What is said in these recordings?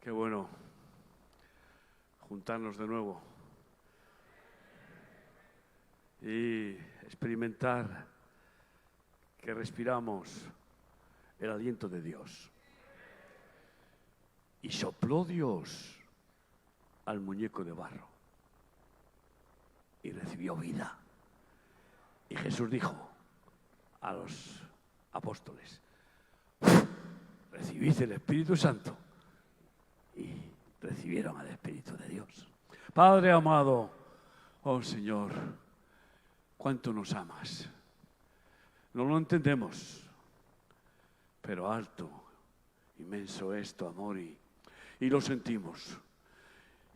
Qué bueno juntarnos de nuevo y experimentar que respiramos el aliento de Dios. Y sopló Dios al muñeco de barro y recibió vida. Y Jesús dijo a los apóstoles: recibid el Espíritu Santo. Y recibieron al Espíritu de Dios. Padre amado, oh Señor, cuánto nos amas. No lo entendemos, pero alto, inmenso es tu amor y lo sentimos.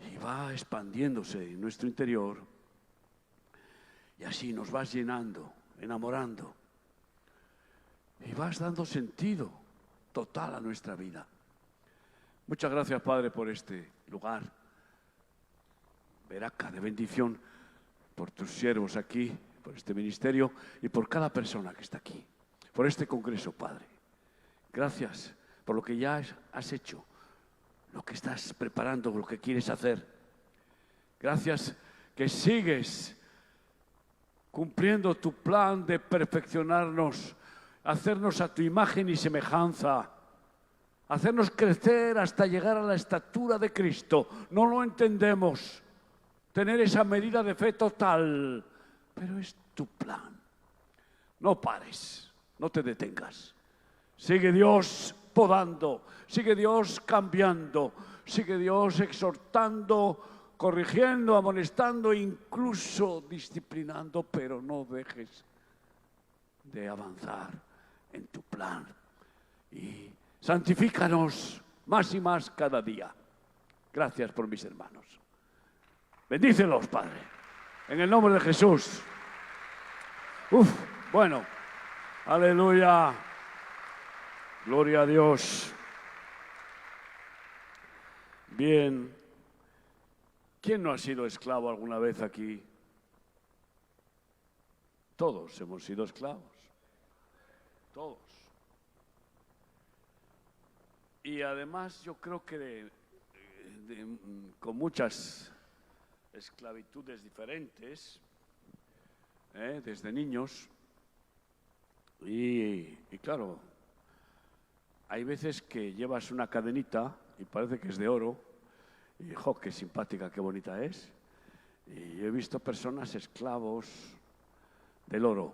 Y va expandiéndose en nuestro interior y así nos vas llenando, enamorando y vas dando sentido total a nuestra vida. Muchas gracias, Padre, por este lugar, Veraca, de bendición, por tus siervos aquí, por este ministerio y por cada persona que está aquí, por este congreso, Padre. Gracias por lo que ya has hecho, lo que estás preparando, lo que quieres hacer. Gracias que sigues cumpliendo tu plan de perfeccionarnos, hacernos a tu imagen y semejanza, hacernos crecer hasta llegar a la estatura de Cristo. No lo entendemos, tener esa medida de fe total, pero es tu plan. No pares, no te detengas. Sigue Dios podando, sigue Dios cambiando, sigue Dios exhortando, corrigiendo, amonestando, incluso disciplinando, pero no dejes de avanzar en tu plan. Y santifícanos más y más cada día. Gracias por mis hermanos. Bendícelos, Padre, en el nombre de Jesús. Bueno, aleluya, gloria a Dios. Bien, ¿quién no ha sido esclavo alguna vez aquí? Todos hemos sido esclavos, todos. Y además yo creo que con muchas esclavitudes diferentes, desde niños, y claro, hay veces que llevas una cadenita y parece que es de oro, y qué simpática, qué bonita es, y yo he visto personas esclavos del oro.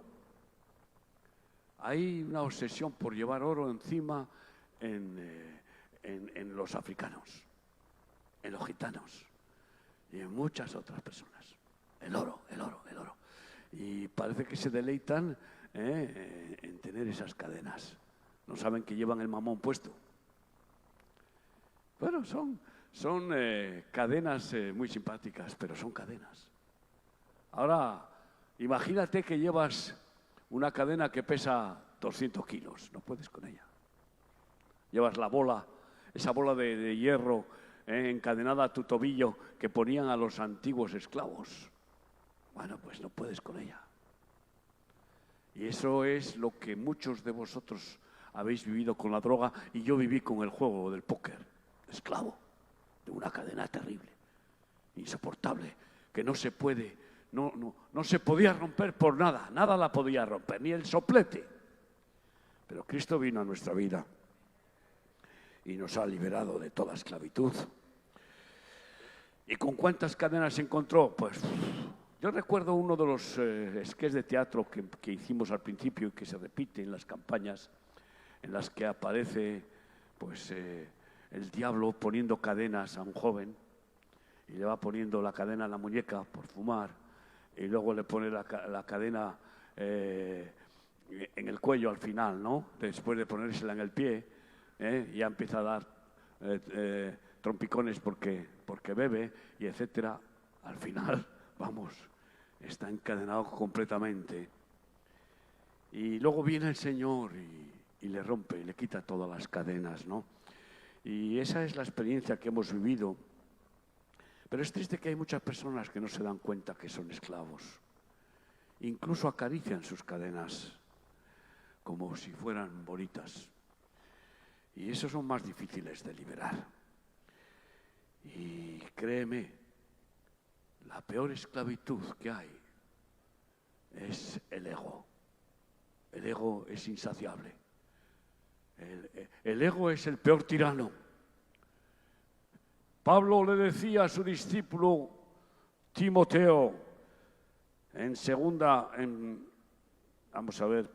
Hay una obsesión por llevar oro encima en los africanos, en los gitanos y en muchas otras personas. El oro, el oro, el oro. Y parece que se deleitan en tener esas cadenas. No saben que llevan el mamón puesto. Bueno, son cadenas muy simpáticas, pero son cadenas. Ahora, imagínate que llevas una cadena que pesa 200 kilos. No puedes con ella. Llevas la bola, esa bola de hierro encadenada a tu tobillo que ponían a los antiguos esclavos. Bueno, pues no puedes con ella. Y eso es lo que muchos de vosotros habéis vivido con la droga y yo viví con el juego del póker. Esclavo de una cadena terrible, insoportable, que no se puede, no se podía romper por nada. Nada la podía romper, ni el soplete. Pero Cristo vino a nuestra vida y nos ha liberado de toda esclavitud. ¿Y con cuántas cadenas se encontró? Pues yo recuerdo uno de los sketches de teatro que hicimos al principio y que se repite en las campañas, en las que aparece pues el diablo poniendo cadenas a un joven y le va poniendo la cadena a la muñeca por fumar y luego le pone la cadena en el cuello al final, ¿no? Después de ponérsela en el pie, ya empieza a dar trompicones porque bebe y etcétera. Al final, vamos, está encadenado completamente. Y luego viene el Señor y le rompe, y le quita todas las cadenas, ¿no? Y esa es la experiencia que hemos vivido. Pero es triste que hay muchas personas que no se dan cuenta que son esclavos. Incluso acarician sus cadenas como si fueran bonitas. Y esos son más difíciles de liberar. Y créeme, la peor esclavitud que hay es el ego. El ego es insaciable. El ego es el peor tirano. Pablo le decía a su discípulo Timoteo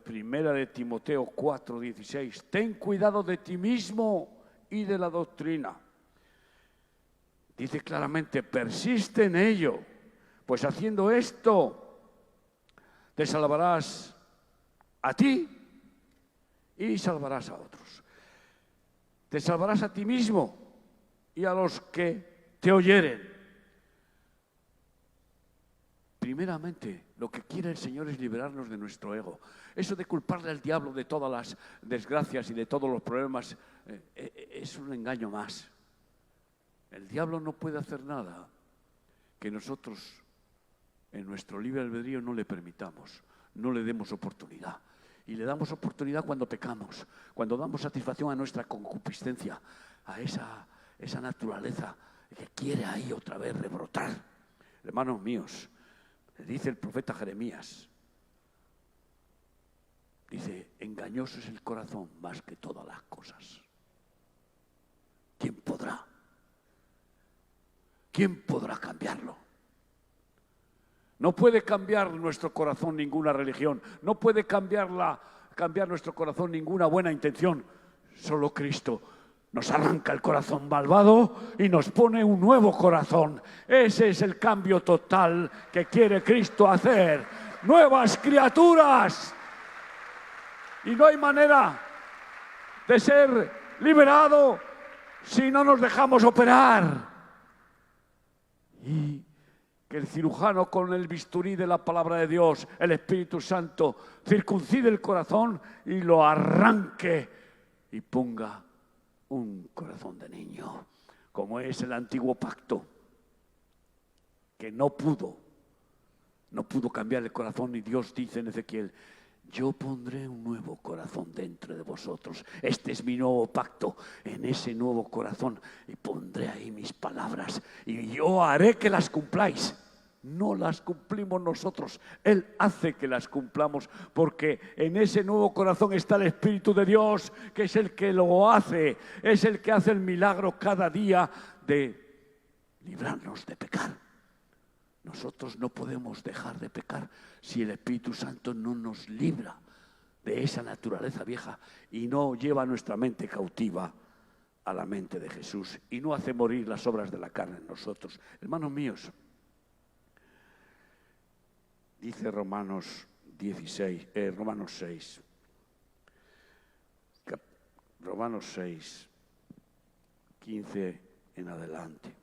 primera de Timoteo 4:16, ten cuidado de ti mismo y de la doctrina. Dice claramente, persiste en ello, pues haciendo esto te salvarás a ti y salvarás a otros. Te salvarás a ti mismo y a los que te oyeren. Primeramente, lo que quiere el Señor es liberarnos de nuestro ego. Eso de culparle al diablo de todas las desgracias y de todos los problemas es un engaño más. El diablo no puede hacer nada que nosotros en nuestro libre albedrío no le permitamos, no le demos oportunidad. Y le damos oportunidad cuando pecamos, cuando damos satisfacción a nuestra concupiscencia, a esa naturaleza que quiere ahí otra vez rebrotar. Hermanos míos, le dice el profeta Jeremías, dice, engañoso es el corazón más que todas las cosas. ¿Quién podrá? ¿Quién podrá cambiarlo? No puede cambiar nuestro corazón ninguna religión, no puede cambiar nuestro corazón ninguna buena intención. Solo Cristo nos arranca el corazón malvado y nos pone un nuevo corazón. Ese es el cambio total que quiere Cristo hacer. Nuevas criaturas. Y no hay manera de ser liberado si no nos dejamos operar. Y que el cirujano con el bisturí de la palabra de Dios, el Espíritu Santo, circuncide el corazón y lo arranque y ponga un corazón de niño, como es el antiguo pacto, que no pudo cambiar el corazón, y Dios dice en Ezequiel, yo pondré un nuevo corazón dentro de vosotros. Este es mi nuevo pacto. En ese nuevo corazón y pondré ahí mis palabras y yo haré que las cumpláis. No las cumplimos nosotros. Él hace que las cumplamos porque en ese nuevo corazón está el Espíritu de Dios, que es el que lo hace. Es el que hace el milagro cada día de librarnos de pecar. Nosotros no podemos dejar de pecar si el Espíritu Santo no nos libra de esa naturaleza vieja y no lleva nuestra mente cautiva a la mente de Jesús y no hace morir las obras de la carne en nosotros. Hermanos míos, dice Romanos 6, Romanos 6, 15 en adelante.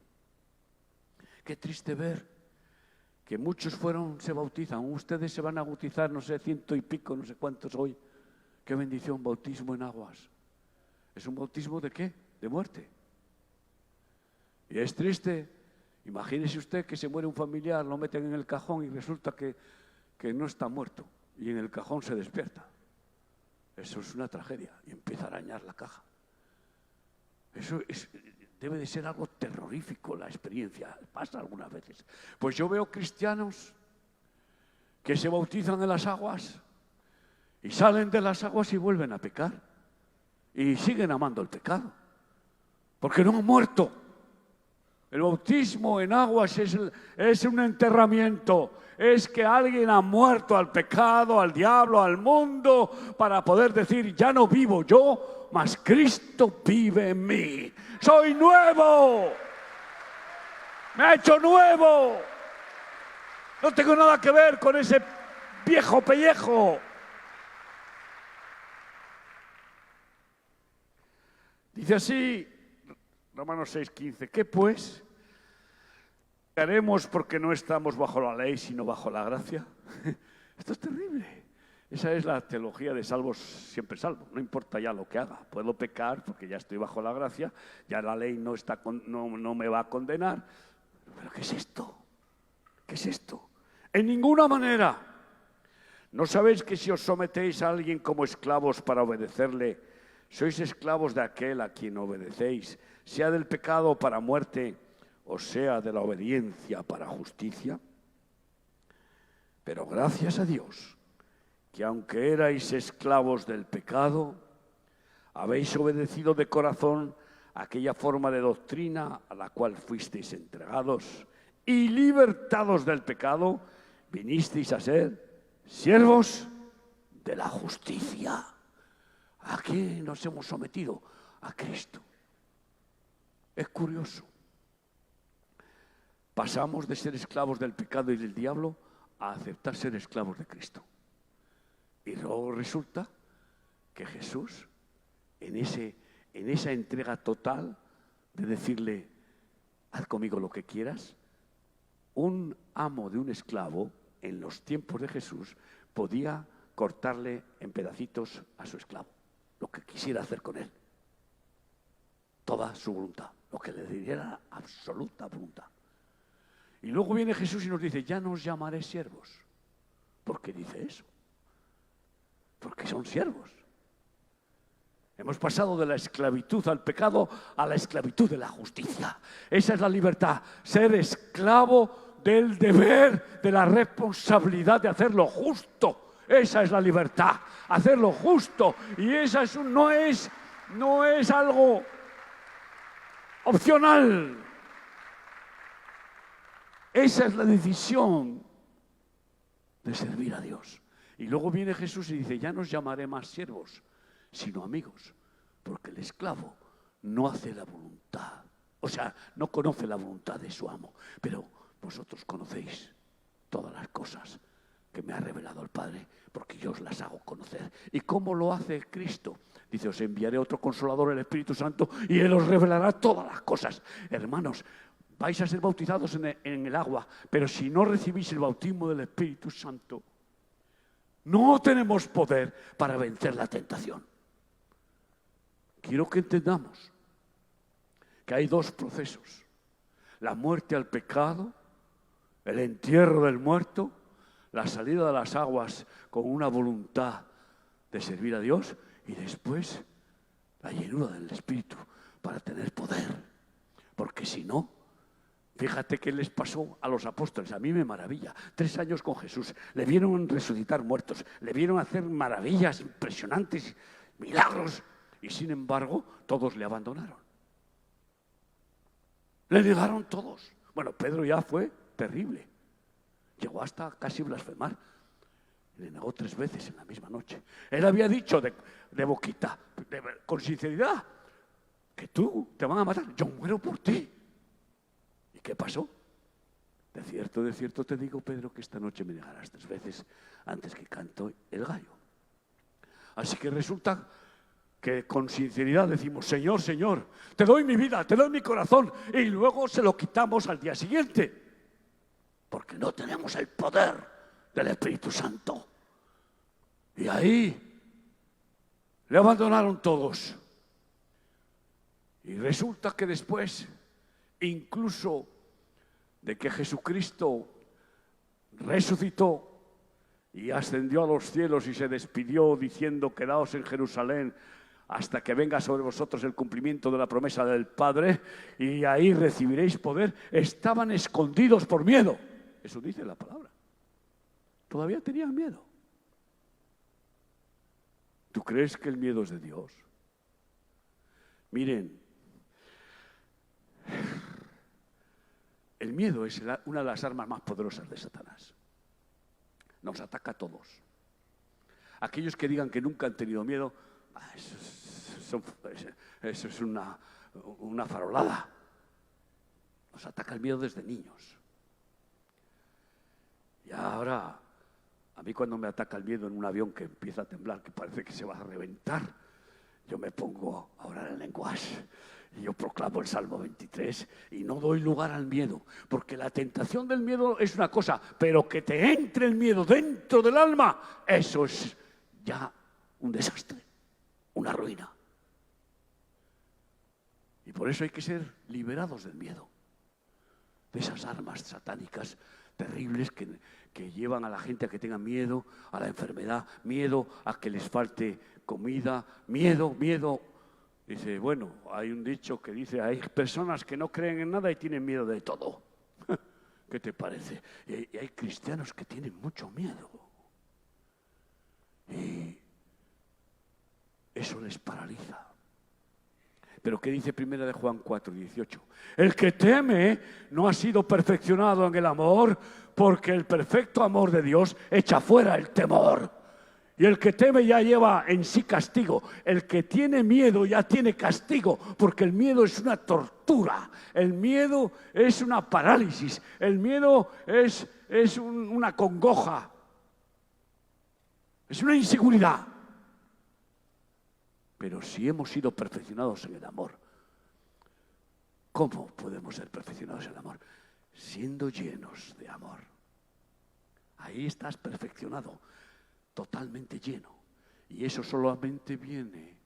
Qué triste ver que muchos se bautizan. Ustedes se van a bautizar, no sé, 100 y pico, no sé cuántos hoy. Qué bendición, bautismo en aguas. ¿Es un bautismo de qué? De muerte. Y es triste. Imagínese usted que se muere un familiar, lo meten en el cajón y resulta que no está muerto. Y en el cajón se despierta. Eso es una tragedia. Y empieza a arañar la caja. Eso debe de ser algo terrorífico la experiencia. Pasa algunas veces. Pues yo veo cristianos que se bautizan en las aguas y salen de las aguas y vuelven a pecar. Y siguen amando el pecado. Porque no han muerto. El bautismo en aguas es un enterramiento. Es que alguien ha muerto al pecado, al diablo, al mundo, para poder decir, ya no vivo yo, mas Cristo vive en mí. ¡Soy nuevo! ¡Me ha hecho nuevo! No tengo nada que ver con ese viejo pellejo. Dice así, Romanos 6:15, ¿qué pues? ¿Haremos porque no estamos bajo la ley, sino bajo la gracia? Esto es terrible. Esa es la teología de salvos siempre salvo. No importa ya lo que haga. Puedo pecar porque ya estoy bajo la gracia, ya la ley no me va a condenar. ¿Pero qué es esto? ¿Qué es esto? En ninguna manera. ¿No sabéis que si os sometéis a alguien como esclavos para obedecerle, sois esclavos de aquel a quien obedecéis, sea del pecado para muerte o sea, de la obediencia para justicia. Pero gracias a Dios, que aunque erais esclavos del pecado, habéis obedecido de corazón aquella forma de doctrina a la cual fuisteis entregados, y libertados del pecado, vinisteis a ser siervos de la justicia. ¿A quién nos hemos sometido? A Cristo. Es curioso. Pasamos de ser esclavos del pecado y del diablo a aceptar ser esclavos de Cristo. Y luego resulta que Jesús, en esa entrega total de decirle, haz conmigo lo que quieras, un amo de un esclavo, en los tiempos de Jesús, podía cortarle en pedacitos a su esclavo, lo que quisiera hacer con él. Toda su voluntad, lo que le diera absoluta voluntad. Y luego viene Jesús y nos dice, ya no os llamaré siervos. ¿Por qué dice eso? Porque son siervos. Hemos pasado de la esclavitud al pecado a la esclavitud de la justicia. Esa es la libertad, ser esclavo del deber, de la responsabilidad de hacer lo justo. Esa es la libertad, hacer lo justo. Y esa no es algo opcional. Esa es la decisión de servir a Dios. Y luego viene Jesús y dice, ya no os llamaré más siervos, sino amigos, porque el esclavo no hace la voluntad, o sea, no conoce la voluntad de su amo, pero vosotros conocéis todas las cosas que me ha revelado el Padre, porque yo os las hago conocer. ¿Y cómo lo hace Cristo? Dice, os enviaré otro Consolador, el Espíritu Santo, y Él os revelará todas las cosas. Hermanos, vais a ser bautizados en el agua, pero si no recibís el bautismo del Espíritu Santo, no tenemos poder para vencer la tentación. Quiero que entendamos que hay dos procesos: la muerte al pecado, el entierro del muerto, la salida de las aguas con una voluntad de servir a Dios, y después la llenura del Espíritu para tener poder. Porque si no, fíjate qué les pasó a los apóstoles. A mí me maravilla. 3 años con Jesús. Le vieron resucitar muertos. Le vieron hacer maravillas impresionantes, milagros. Y sin embargo, todos le abandonaron. Le negaron todos. Bueno, Pedro ya fue terrible. Llegó hasta casi blasfemar. Le negó 3 veces en la misma noche. Él había dicho de boquita, con sinceridad, que tú te van a matar. Yo muero por ti. ¿Y qué pasó? De cierto te digo, Pedro, que esta noche me negarás 3 veces antes que canto el gallo. Así que resulta que con sinceridad decimos, Señor, Señor, te doy mi vida, te doy mi corazón, y luego se lo quitamos al día siguiente, porque no tenemos el poder del Espíritu Santo. Y ahí le abandonaron todos. Y resulta que después, incluso de que Jesucristo resucitó y ascendió a los cielos y se despidió diciendo, quedaos en Jerusalén hasta que venga sobre vosotros el cumplimiento de la promesa del Padre, y ahí recibiréis poder, estaban escondidos por miedo. Eso dice la palabra. Todavía tenían miedo. ¿Tú crees que el miedo es de Dios? Miren, el miedo es una de las armas más poderosas de Satanás. Nos ataca a todos. Aquellos que digan que nunca han tenido miedo, eso es una farolada. Nos ataca el miedo desde niños. Y ahora, a mí cuando me ataca el miedo en un avión que empieza a temblar, que parece que se va a reventar, yo me pongo a orar en lenguas. Y yo proclamo el Salmo 23 y no doy lugar al miedo, porque la tentación del miedo es una cosa, pero que te entre el miedo dentro del alma, eso es ya un desastre, una ruina. Y por eso hay que ser liberados del miedo, de esas armas satánicas terribles que llevan a la gente a que tenga miedo a la enfermedad, miedo a que les falte comida, miedo Dice, bueno, hay un dicho que dice, hay personas que no creen en nada y tienen miedo de todo. ¿Qué te parece? Y hay cristianos que tienen mucho miedo. Y eso les paraliza. Pero ¿qué dice 1 de Juan 4:18? El que teme no ha sido perfeccionado en el amor, porque el perfecto amor de Dios echa fuera el temor. Y el que teme ya lleva en sí castigo. El que tiene miedo ya tiene castigo, porque el miedo es una tortura. El miedo es una parálisis. El miedo es una congoja. Es una inseguridad. Pero si hemos sido perfeccionados en el amor, ¿cómo podemos ser perfeccionados en el amor? Siendo llenos de amor. Ahí estás perfeccionado, totalmente lleno. Y eso solamente viene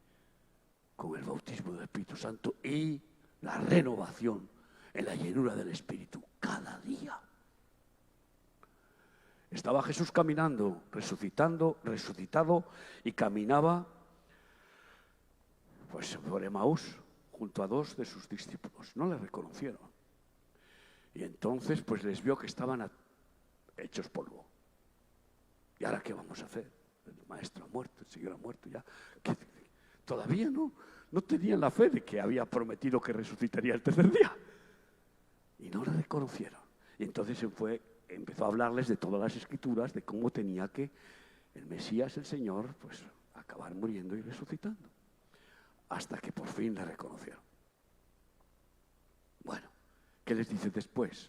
con el bautismo del Espíritu Santo y la renovación en la llenura del Espíritu cada día. Estaba Jesús caminando, resucitado, y caminaba pues por Emaús, junto a 2 de sus discípulos. No le reconocieron. Y entonces pues les vio que estaban hechos polvo. ¿Y ahora qué vamos a hacer? El maestro ha muerto, el Señor ha muerto ya. Todavía no tenían la fe de que había prometido que resucitaría el tercer día. Y no le reconocieron. Y entonces empezó a hablarles de todas las escrituras, de cómo tenía que el Mesías, el Señor, pues acabar muriendo y resucitando. Hasta que por fin le reconocieron. Bueno, ¿qué les dice después?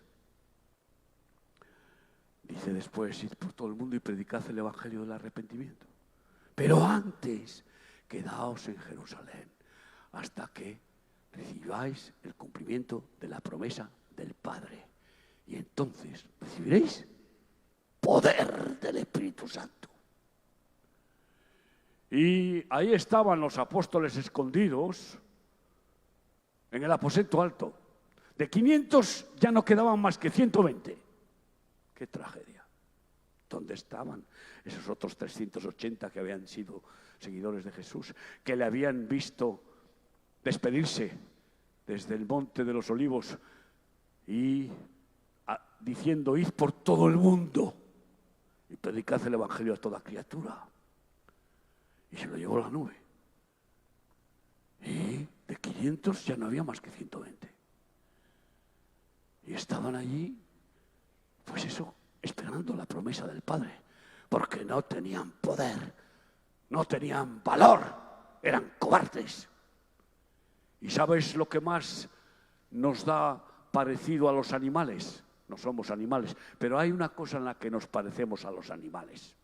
Dice después, id por todo el mundo y predicad el evangelio del arrepentimiento. Pero antes, quedaos en Jerusalén, hasta que recibáis el cumplimiento de la promesa del Padre. Y entonces recibiréis poder del Espíritu Santo. Y ahí estaban los apóstoles escondidos en el aposento alto. De 500 ya no quedaban más que 120. ¡Qué tragedia! ¿Dónde estaban esos otros 380 que habían sido seguidores de Jesús, que le habían visto despedirse desde el Monte de los Olivos y diciendo, id por todo el mundo y predicad el evangelio a toda criatura? Y se lo llevó la nube. Y de 500 ya no había más que 120. Y estaban allí, pues eso, esperando la promesa del Padre. Porque no tenían poder, no tenían valor, eran cobardes. ¿Y sabes lo que más nos da parecido a los animales? No somos animales, pero hay una cosa en la que nos parecemos a los animales.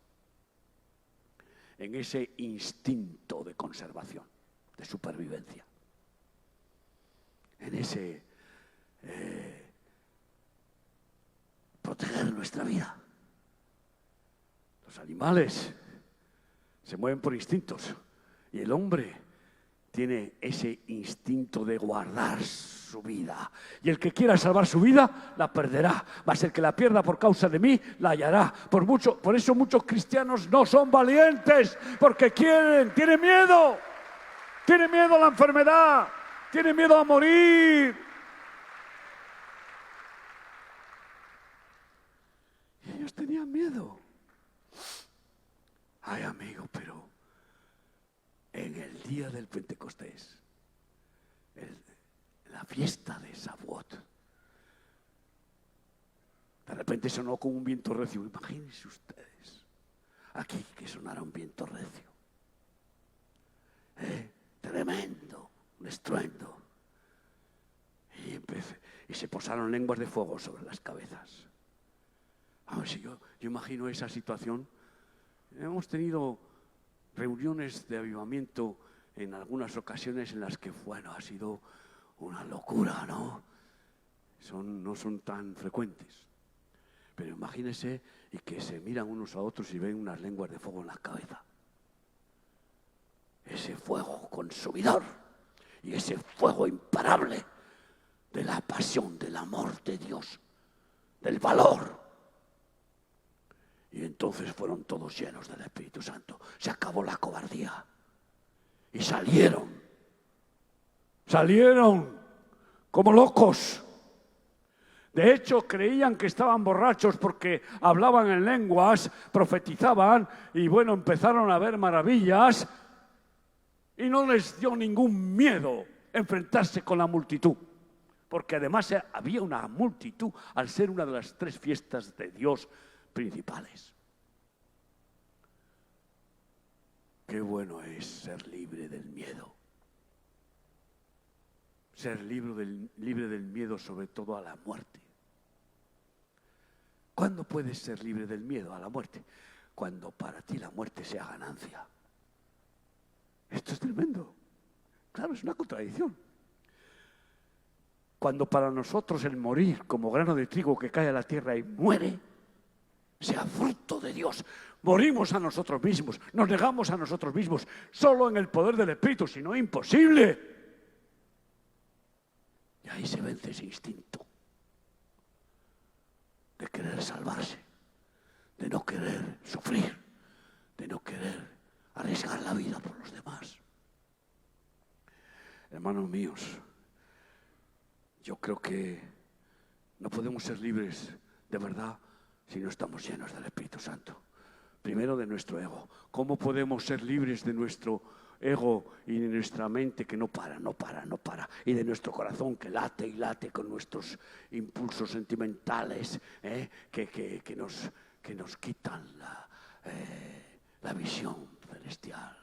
En ese instinto de conservación, de supervivencia. En ese proteger nuestra vida. Los animales se mueven por instintos y el hombre tiene ese instinto de guardar su vida. Y el que quiera salvar su vida, la perderá. Mas el que la pierda por causa de mí, la hallará. Por eso muchos cristianos no son valientes, porque tienen miedo. Tienen miedo a la enfermedad, tienen miedo a morir. Y ellos tenían miedo. Ay, amigo, pero en el día del Pentecostés, la fiesta de Shavuot, de repente sonó como un viento recio. Imagínense ustedes, aquí que sonara un viento recio. Tremendo, un estruendo. Y se posaron lenguas de fuego sobre las cabezas. Vamos, yo imagino esa situación. Hemos tenido reuniones de avivamiento en algunas ocasiones en las que, bueno, ha sido una locura, ¿no? No son tan frecuentes. Pero imagínense y que se miran unos a otros y ven unas lenguas de fuego en la cabeza. Ese fuego consumidor y ese fuego imparable de la pasión, del amor de Dios, del valor. Y entonces fueron todos llenos del Espíritu Santo. Se acabó la cobardía y salieron Salieron como locos. De hecho, creían que estaban borrachos porque hablaban en lenguas, profetizaban y bueno, empezaron a ver maravillas y no les dio ningún miedo enfrentarse con la multitud. Porque además había una multitud al ser una de las 3 fiestas de Dios principales. Qué bueno es ser libre del miedo. Ser libre del miedo, sobre todo a la muerte. ¿Cuándo puedes ser libre del miedo a la muerte? Cuando para ti la muerte sea ganancia. Esto es tremendo. Claro, es una contradicción. Cuando para nosotros el morir como grano de trigo que cae a la tierra y muere, sea fruto de Dios. Morimos a nosotros mismos, nos negamos a nosotros mismos, solo en el poder del Espíritu, si no, imposible. Y ahí se vence ese instinto de querer salvarse, de no querer sufrir, de no querer arriesgar la vida por los demás. Hermanos míos, yo creo que no podemos ser libres de verdad si no estamos llenos del Espíritu Santo. Primero de nuestro ego. ¿Cómo podemos ser libres de nuestro ego y de nuestra mente que no para? Y de nuestro corazón que late y late con nuestros impulsos sentimentales que nos quitan la visión celestial.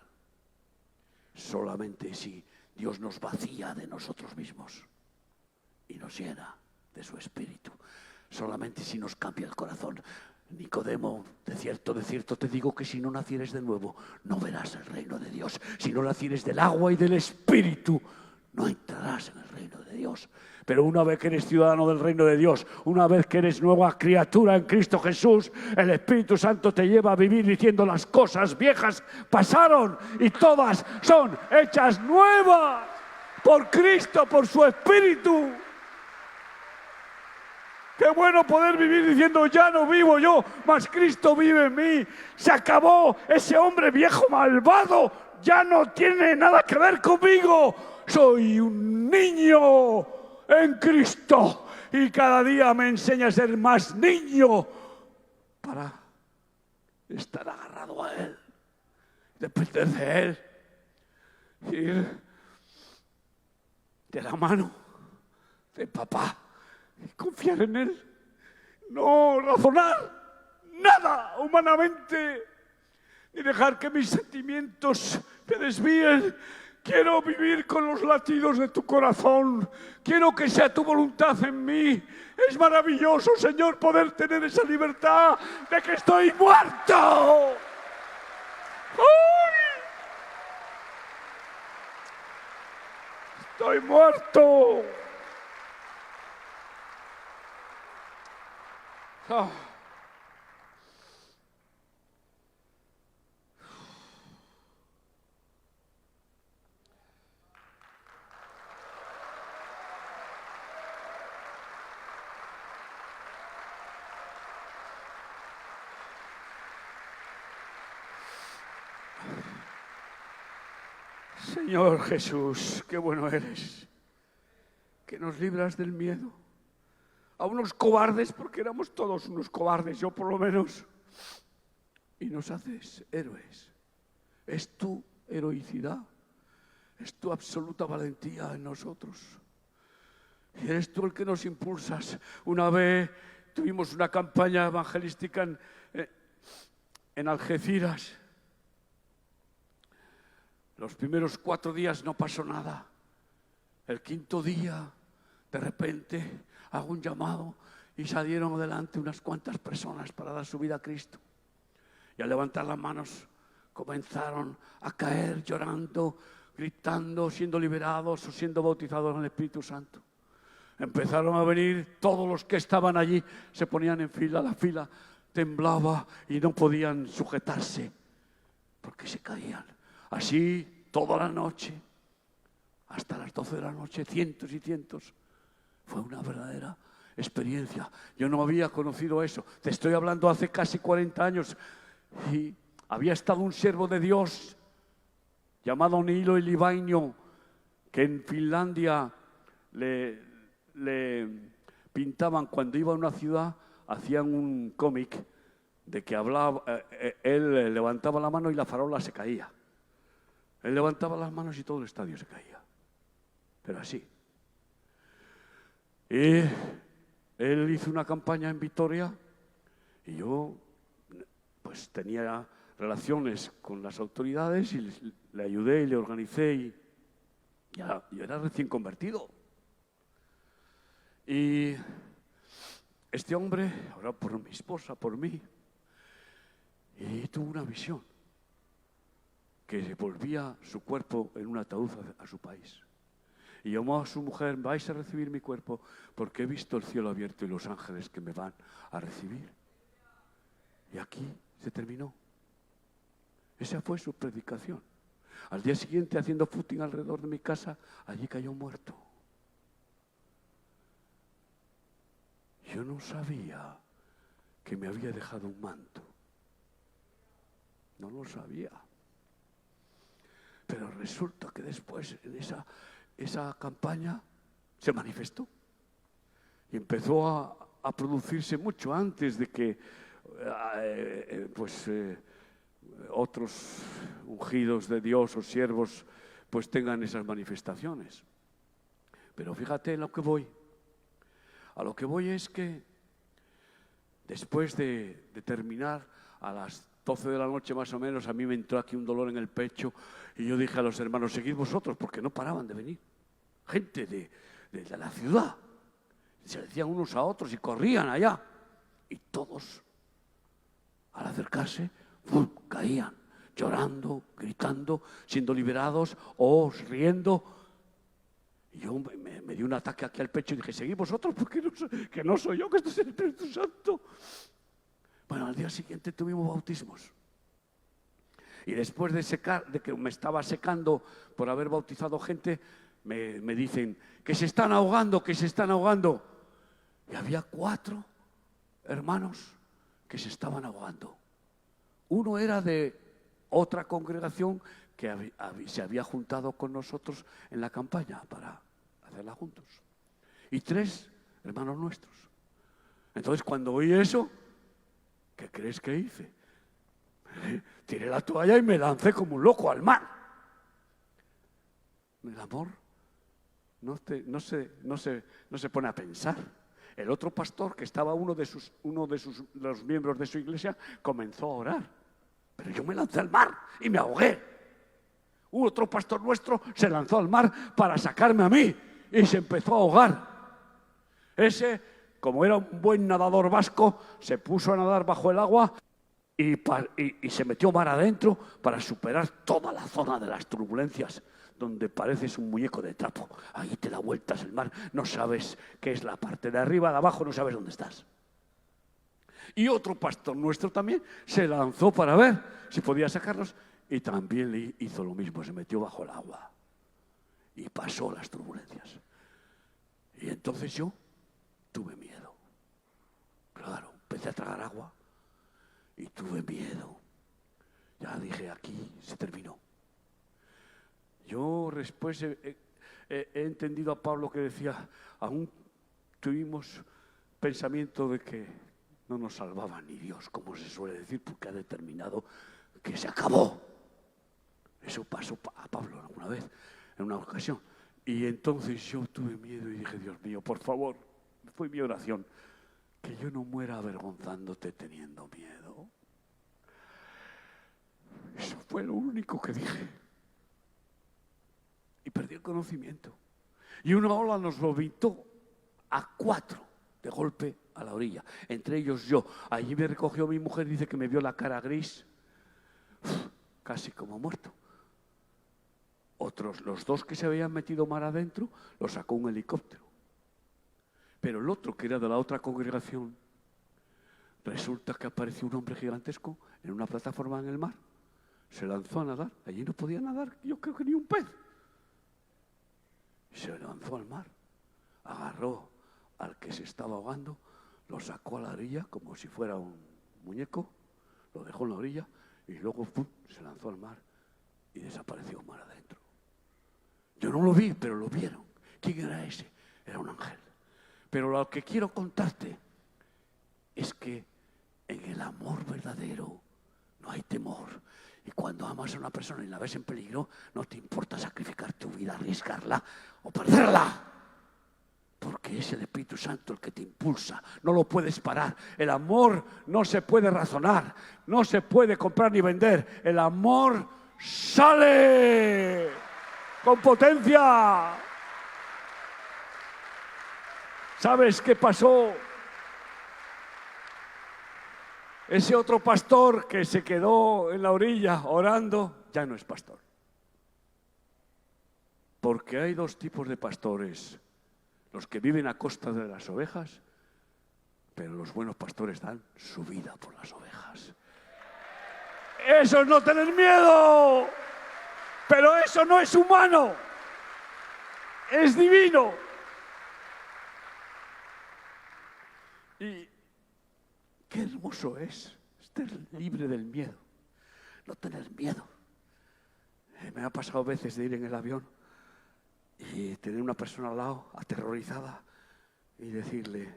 Solamente si Dios nos vacía de nosotros mismos y nos llena de su Espíritu. Solamente si nos cambia el corazón. Nicodemo, de cierto te digo que si no nacieres de nuevo, no verás el reino de Dios. Si no nacieres del agua y del Espíritu, no entrarás en el reino de Dios. Pero una vez que eres ciudadano del reino de Dios, una vez que eres nueva criatura en Cristo Jesús, el Espíritu Santo te lleva a vivir diciendo las cosas viejas pasaron y todas son hechas nuevas por Cristo, por su Espíritu. Qué bueno poder vivir diciendo, ya no vivo yo, mas Cristo vive en mí. Se acabó ese hombre viejo malvado, ya no tiene nada que ver conmigo. Soy un niño en Cristo y cada día me enseña a ser más niño para estar agarrado a Él, depender de Él, ir de la mano de papá. Y confiar en Él, no razonar nada humanamente, ni dejar que mis sentimientos te desvíen. Quiero vivir con los latidos de tu corazón, quiero que sea tu voluntad en mí. Es maravilloso, Señor, poder tener esa libertad de que estoy muerto. ¡Ay! Estoy muerto. Oh. Señor Jesús, qué bueno eres, que nos libras del miedo. A unos cobardes, porque éramos todos unos cobardes, yo por lo menos, y nos haces héroes. Es tu heroicidad, es tu absoluta valentía en nosotros. Y eres tú el que nos impulsas. Una vez tuvimos una campaña evangelística en Algeciras. Los primeros 4 días no pasó nada. El 5.º día, de repente, hago un llamado y salieron adelante unas cuantas personas para dar su vida a Cristo. Y al levantar las manos comenzaron a caer llorando, gritando, siendo liberados o siendo bautizados en el Espíritu Santo. Empezaron a venir todos los que estaban allí, se ponían en fila, la fila temblaba y no podían sujetarse porque se caían. Así toda la noche, hasta las 12 de la noche, cientos y cientos. Fue una verdadera experiencia. Yo no había conocido eso. Te estoy hablando hace casi 40 años. Y había estado un siervo de Dios llamado Nilo Elivainio que en Finlandia le pintaban, cuando iba a una ciudad, hacían un cómic de que hablaba, él levantaba la mano y la farola se caía. Él levantaba las manos y todo el estadio se caía. Pero así. Y él hizo una campaña en Vitoria y yo pues tenía relaciones con las autoridades y le ayudé y le organicé y ya, yo era recién convertido. Y este hombre, ahora por mi esposa, por mí, y tuvo una visión, que volvía su cuerpo en un ataúd a su país. Y llamó a su mujer: vais a recibir mi cuerpo porque he visto el cielo abierto y los ángeles que me van a recibir. Y aquí se terminó. Esa fue su predicación. Al día siguiente, haciendo footing alrededor de mi casa, allí cayó muerto. Yo no sabía que me había dejado un manto. No lo sabía. Pero resulta que después, en esa campaña, se manifestó. Y empezó a producirse mucho antes de que otros ungidos de Dios o siervos pues tengan esas manifestaciones. Pero fíjate en lo que voy. A lo que voy es que después de terminar a las 12 de la noche más o menos, a mí me entró aquí un dolor en el pecho y yo dije a los hermanos: seguid vosotros, porque no paraban de venir. Gente de la ciudad. Se decían unos a otros y corrían allá. Y todos, al acercarse, ¡pum!, caían, llorando, gritando, siendo liberados o riendo. Y yo me dio un ataque aquí al pecho y dije: seguid vosotros, porque que no soy yo, que esto es el Espíritu Santo. Bueno, al día siguiente tuvimos bautismos. Y después de que me estaba secando por haber bautizado gente, me dicen: que se están ahogando, que se están ahogando. Y había 4 hermanos que se estaban ahogando. Uno era de otra congregación que se había juntado con nosotros en la campaña para hacerla juntos. Y 3 hermanos nuestros. Entonces, cuando oí eso, ¿qué crees que hice? Tiré la toalla y me lancé como un loco al mar. El amor no se pone a pensar. El otro pastor, que estaba uno de los miembros de su iglesia, comenzó a orar. Pero yo me lancé al mar y me ahogué. Otro pastor nuestro se lanzó al mar para sacarme a mí y se empezó a ahogar. Ese, como era un buen nadador vasco, se puso a nadar bajo el agua y se metió mar adentro para superar toda la zona de las turbulencias, donde pareces un muñeco de trapo. Ahí te da vueltas el mar, no sabes qué es la parte de arriba, de abajo, no sabes dónde estás. Y otro pastor nuestro también se lanzó para ver si podía sacarlos y también le hizo lo mismo, se metió bajo el agua y pasó las turbulencias. Y entonces yo tuve miedo. Claro, empecé a tragar agua y tuve miedo. Ya dije: aquí se terminó. Yo después he entendido a Pablo que decía: aún tuvimos pensamiento de que no nos salvaba ni Dios, como se suele decir, porque ha determinado que se acabó. Eso pasó a Pablo alguna vez, en una ocasión. Y entonces yo tuve miedo y dije: Dios mío, por favor, fue mi oración, que yo no muera avergonzándote teniendo miedo. Eso fue lo único que dije. Y perdí el conocimiento. Y una ola nos vomitó a 4 de golpe a la orilla. Entre ellos yo. Allí me recogió mi mujer, dice que me vio la cara gris, casi como muerto. Otros, los 2 que se habían metido mar adentro, los sacó un helicóptero. Pero el otro, que era de la otra congregación, resulta que apareció un hombre gigantesco en una plataforma en el mar. Se lanzó a nadar. Allí no podía nadar, yo creo que ni un pez. Se lanzó al mar, agarró al que se estaba ahogando, lo sacó a la orilla como si fuera un muñeco, lo dejó en la orilla y luego ¡pum!, se lanzó al mar y desapareció mar adentro. Yo no lo vi, pero lo vieron. ¿Quién era ese? Era un ángel. Pero lo que quiero contarte es que en el amor verdadero no hay temor. Y cuando amas a una persona y la ves en peligro, no te importa sacrificar tu vida, arriesgarla o perderla. Porque es el Espíritu Santo el que te impulsa. No lo puedes parar. El amor no se puede razonar. No se puede comprar ni vender. El amor sale con potencia. ¿Sabes qué pasó? Ese otro pastor que se quedó en la orilla orando, ya no es pastor. Porque hay dos tipos de pastores. Los que viven a costa de las ovejas, pero los buenos pastores dan su vida por las ovejas. Eso es no tener miedo. Pero eso no es humano. Es divino. Y qué hermoso es estar libre del miedo, no tener miedo. Me ha pasado veces de ir en el avión y tener una persona al lado aterrorizada y decirle,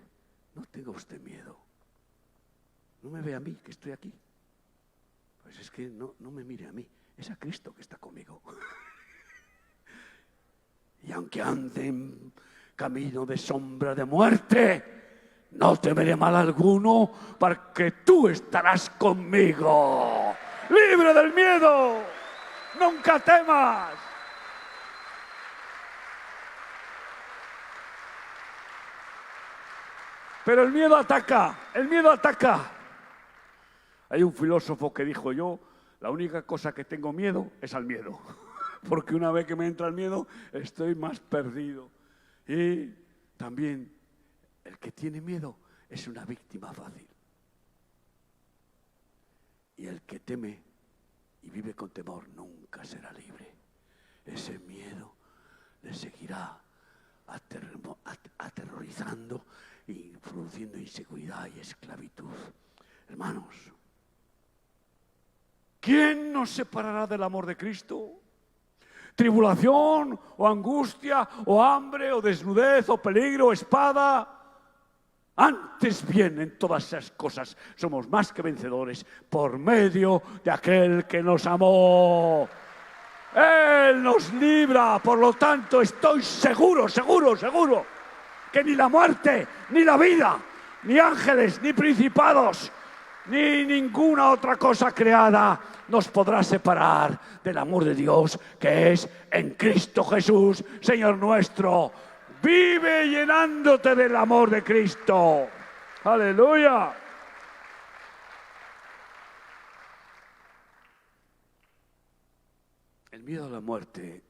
no tenga usted miedo, no me ve a mí que estoy aquí. Pues es que no me mire a mí, es a Cristo que está conmigo. Y aunque ande en camino de sombra de muerte, no temeré mal alguno, porque tú estarás conmigo. ¡Libre del miedo! ¡Nunca temas! Pero el miedo ataca, el miedo ataca. Hay un filósofo que dijo yo, la única cosa que tengo miedo es al miedo. Porque una vez que me entra el miedo, estoy más perdido. Y también el que tiene miedo es una víctima fácil. Y el que teme y vive con temor nunca será libre. Ese miedo le seguirá aterrorizando y produciendo inseguridad y esclavitud. Hermanos, ¿quién nos separará del amor de Cristo? ¿Tribulación o angustia o hambre o desnudez o peligro o espada? Antes bien, en todas esas cosas somos más que vencedores por medio de aquel que nos amó. Él nos libra, por lo tanto estoy seguro que ni la muerte, ni la vida, ni ángeles, ni principados, ni ninguna otra cosa creada nos podrá separar del amor de Dios que es en Cristo Jesús, Señor nuestro. Vive llenándote del amor de Cristo. ¡Aleluya! El miedo a la muerte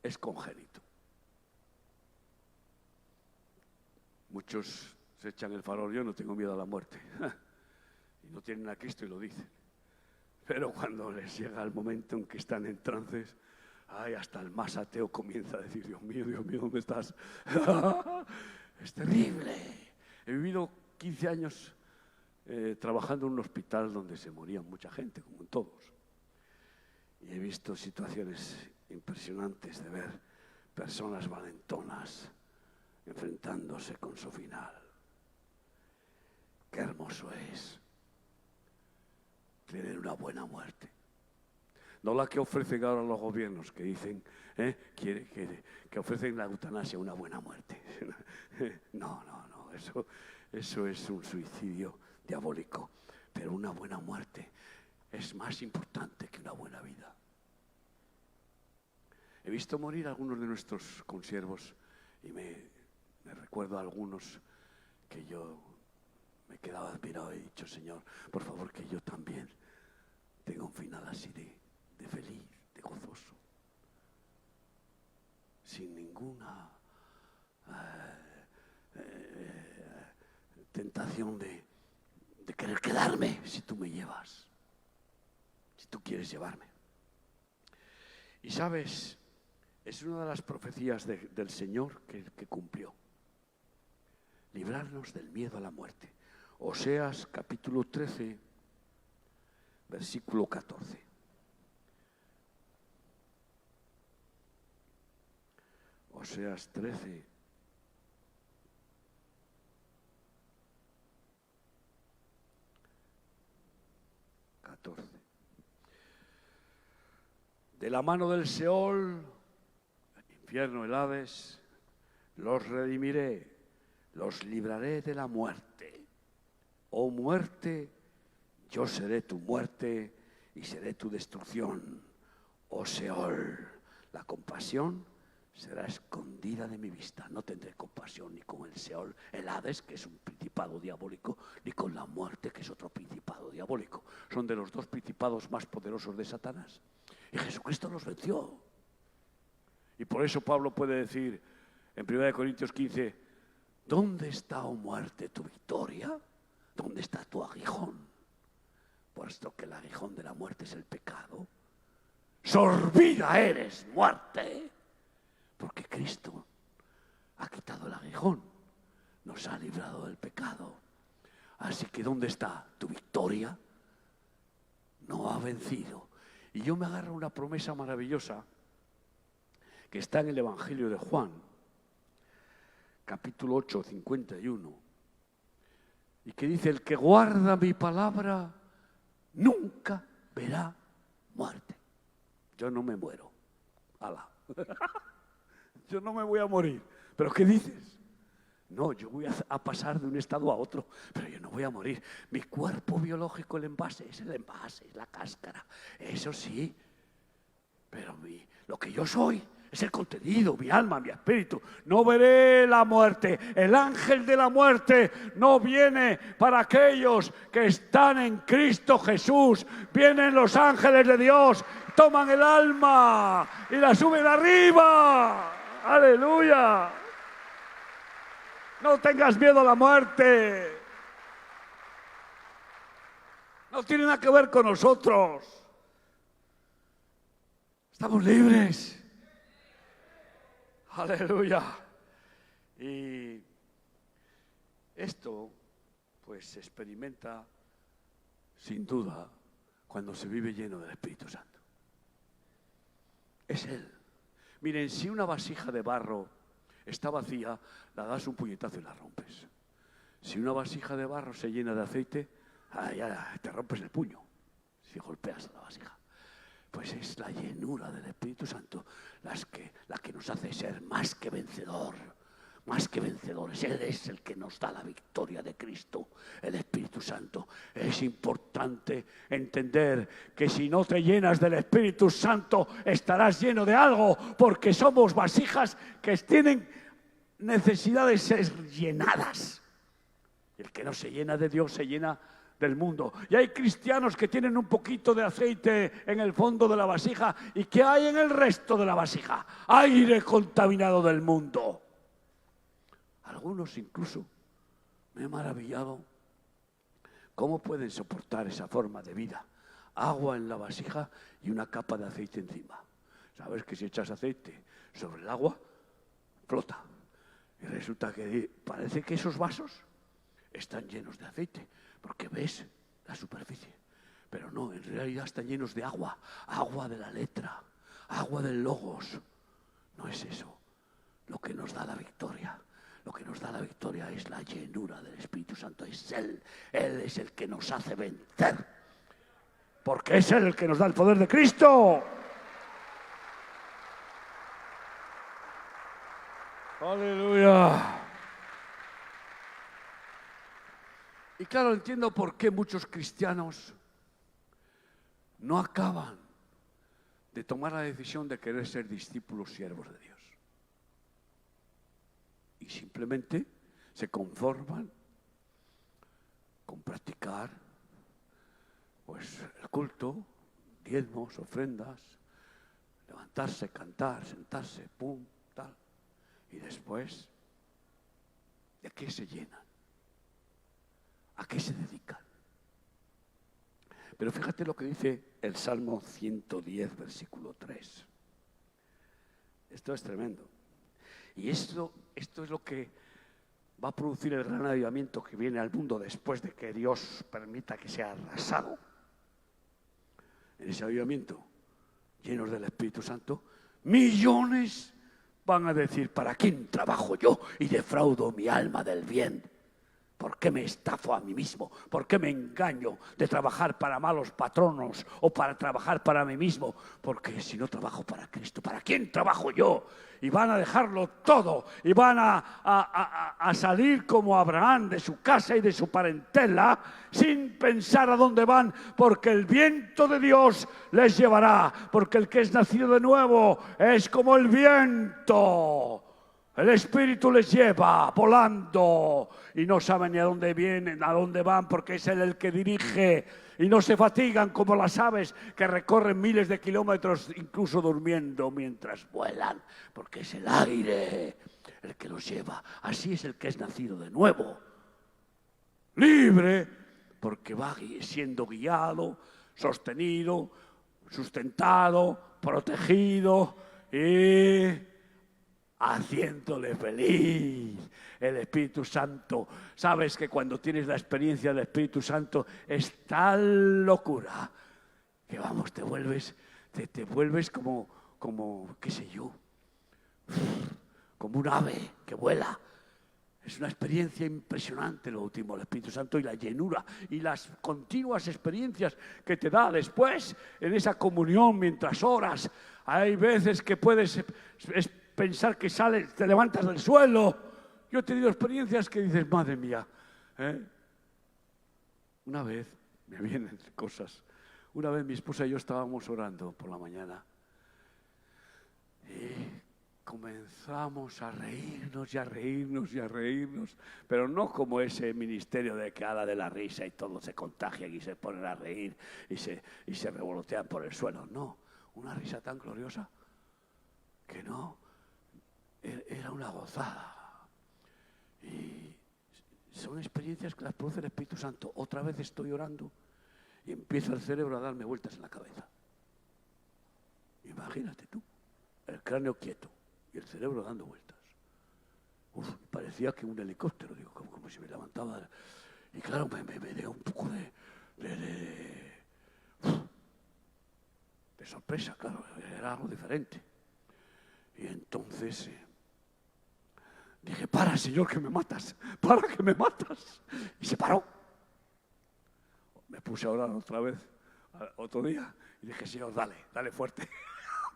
es congénito. Muchos se echan el farol, yo no tengo miedo a la muerte. Y no tienen a Cristo y lo dicen. Pero cuando les llega el momento en que están en trances, ay, hasta el más ateo comienza a decir, Dios mío, ¿dónde estás? Es terrible. He vivido 15 años trabajando en un hospital donde se moría mucha gente, como en todos. Y he visto situaciones impresionantes de ver personas valentonas enfrentándose con su final. Qué hermoso es tener una buena muerte. No la que ofrecen ahora los gobiernos, que dicen que ofrecen la eutanasia, una buena muerte. No, eso es un suicidio diabólico. Pero una buena muerte es más importante que una buena vida. He visto morir a algunos de nuestros consiervos y me recuerdo a algunos que yo me quedaba admirado y he dicho, Señor, por favor que yo también tenga un final así de feliz, de gozoso, sin ninguna tentación de querer quedarme si tú me llevas, si tú quieres llevarme. Y sabes, es una de las profecías del Señor que cumplió. Librarnos del miedo a la muerte. Oseas capítulo 13, versículo 14. Oseas 13. De la mano del Seol, el infierno, el Hades, los redimiré, los libraré de la muerte. Oh muerte, yo seré tu muerte y seré tu destrucción. Oh Seol, la compasión será escondida de mi vista. No tendré compasión ni con el Seol, el Hades, que es un principado diabólico, ni con la muerte, que es otro principado diabólico. Son de los dos principados más poderosos de Satanás. Y Jesucristo los venció. Y por eso Pablo puede decir en 1 Corintios 15, ¿dónde está, oh muerte, tu victoria? ¿Dónde está tu aguijón? Puesto que el aguijón de la muerte es el pecado. Sorbida eres, muerte. Porque Cristo ha quitado el aguijón, nos ha librado del pecado. Así que ¿dónde está tu victoria? No ha vencido. Y yo me agarro a una promesa maravillosa que está en el Evangelio de Juan, capítulo 8, 51, y que dice, el que guarda mi palabra nunca verá muerte. Yo no me muero. ¡Hala! Yo no me voy a morir. ¿Pero qué dices? No, yo voy a pasar de un estado a otro, pero yo no voy a morir. Mi cuerpo biológico, el envase, es la cáscara. Eso sí, pero lo que yo soy es el contenido, mi alma, mi espíritu. No veré la muerte. El ángel de la muerte no viene para aquellos que están en Cristo Jesús. Vienen los ángeles de Dios, toman el alma y la suben arriba. ¡Aleluya! No tengas miedo a la muerte. No tiene nada que ver con nosotros. Estamos libres. Aleluya. Y esto, pues, se experimenta sin duda cuando se vive lleno del Espíritu Santo. Es Él. Miren, si una vasija de barro está vacía, la das un puñetazo y la rompes. Si una vasija de barro se llena de aceite, ya te rompes el puño si golpeas a la vasija. Pues es la llenura del Espíritu Santo la que nos hace ser más que vencedor. Más que vencedores, Él es el que nos da la victoria de Cristo, el Espíritu Santo. Es importante entender que si no te llenas del Espíritu Santo, estarás lleno de algo, porque somos vasijas que tienen necesidad de ser llenadas. El que no se llena de Dios se llena del mundo. Y hay cristianos que tienen un poquito de aceite en el fondo de la vasija. ¿Y qué hay en el resto de la vasija? Aire contaminado del mundo. Algunos incluso me he maravillado cómo pueden soportar esa forma de vida. Agua en la vasija y una capa de aceite encima. ¿Sabes que si echas aceite sobre el agua, flota? Y resulta que parece que esos vasos están llenos de aceite, porque ves la superficie. Pero no, en realidad están llenos de agua. Agua de la letra, agua del logos. No es eso lo que nos da la victoria. Lo que nos da la victoria es la llenura del Espíritu Santo. Es Él. Él es el que nos hace vencer. Porque es Él el que nos da el poder de Cristo. Aleluya. Y claro, entiendo por qué muchos cristianos no acaban de tomar la decisión de querer ser discípulos siervos de Dios. Y simplemente se conforman con practicar pues el culto, diezmos, ofrendas, levantarse, cantar, sentarse, pum, tal. Y después, ¿de qué se llenan? ¿A qué se dedican? Pero fíjate lo que dice el Salmo 110, versículo 3. Esto es tremendo. Y esto es lo que va a producir el gran avivamiento que viene al mundo después de que Dios permita que sea arrasado. En ese avivamiento, llenos del Espíritu Santo, millones van a decir, ¿para quién trabajo yo y defraudo mi alma del bien? ¿Por qué me estafo a mí mismo? ¿Por qué me engaño de trabajar para malos patronos o para trabajar para mí mismo? Porque si no trabajo para Cristo, ¿para quién trabajo yo? Y van a dejarlo todo y van a salir como Abraham de su casa y de su parentela sin pensar a dónde van, porque el viento de Dios les llevará, porque el que es nacido de nuevo es como el viento. El Espíritu les lleva volando y no saben ni a dónde vienen, a dónde van, porque es Él el que dirige y no se fatigan como las aves que recorren miles de kilómetros incluso durmiendo mientras vuelan, porque es el aire el que los lleva. Así es el que es nacido de nuevo, libre, porque va siendo guiado, sostenido, sustentado, protegido y haciéndole feliz. El Espíritu Santo. Sabes que cuando tienes la experiencia del Espíritu Santo es tal locura que vamos, te vuelves como qué sé yo, como un ave que vuela. Es una experiencia impresionante el bautismo del Espíritu Santo y la llenura y las continuas experiencias que te da después en esa comunión mientras oras. Hay veces que puedes pensar que sales, te levantas del suelo. Yo he tenido experiencias que dices, madre mía, Una vez, me vienen cosas, una vez mi esposa y yo estábamos orando por la mañana y comenzamos a reírnos y a reírnos y a reírnos, pero no como ese ministerio de que habla de la risa y todos se contagian y se ponen a reír y se revolotean por el suelo. No, una risa tan gloriosa que no, era una gozada. Y son experiencias que las produce el Espíritu Santo. Otra vez estoy orando y empieza el cerebro a darme vueltas en la cabeza. Imagínate tú, el cráneo quieto y el cerebro dando vueltas. Parecía que un helicóptero, digo, como si me levantaba. Y claro, me dio un poco de sorpresa, claro, era algo diferente. Y entonces dije, para, Señor, que me matas, para, que me matas. Y se paró. Me puse a orar otra vez, otro día, y dije, Señor, dale fuerte,